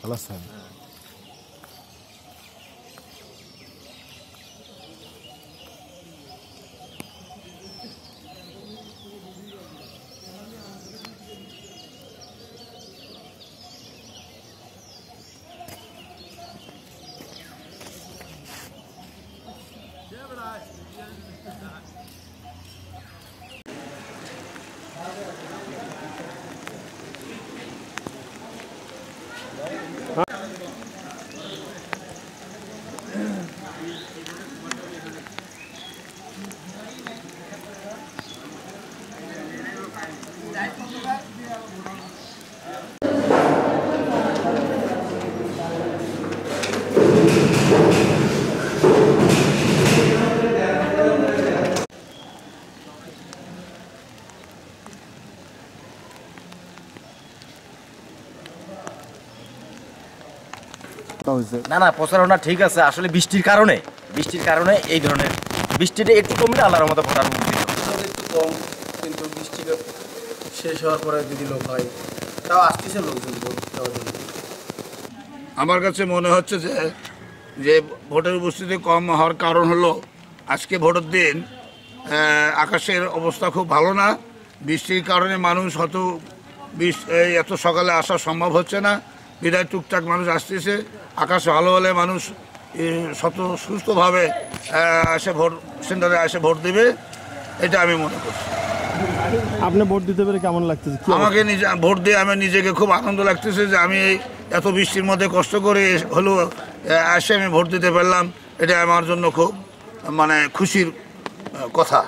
خلاص না না প্রচারণা ঠিক আছে, আসলে বৃষ্টির কারণে এই ধরনের বৃষ্টিটা একটু কমলে আল্লাহর মতো ভোটার একটু কম, কিন্তু বৃষ্টিটা শেষ হওয়ার পরে যদি লোক হয় তাও আসতেছে লোকজন ভোট দেওয়ার জন্য। আমার কাছে মনে হচ্ছে যে ভোটের উপস্থিতি কম হওয়ার কারণ হলো আজকে ভোটের দিন আকাশের অবস্থা খুব ভালো না। বৃষ্টির কারণে মানুষ হয়তো এত সকালে আসা সম্ভব হচ্ছে না, বিদায় টুকটাক মানুষ আসতেছে। আকাশ ভালো হলে মানুষ সুস্থভাবে এসে ভোট সেন্টারে এসে ভোট দেবে, এটা আমি মনে করছি। আপনি ভোট দিতে পেরে কেমন লাগতেছে? আমাকে ভোট দিয়ে আমি নিজেকে খুব আনন্দ লাগতেছে যে আমি এত বৃষ্টির মধ্যে কষ্ট করে হলেও এসে আমি ভোট দিতে পারলাম। এটা আমার জন্য খুব খুশির কথা।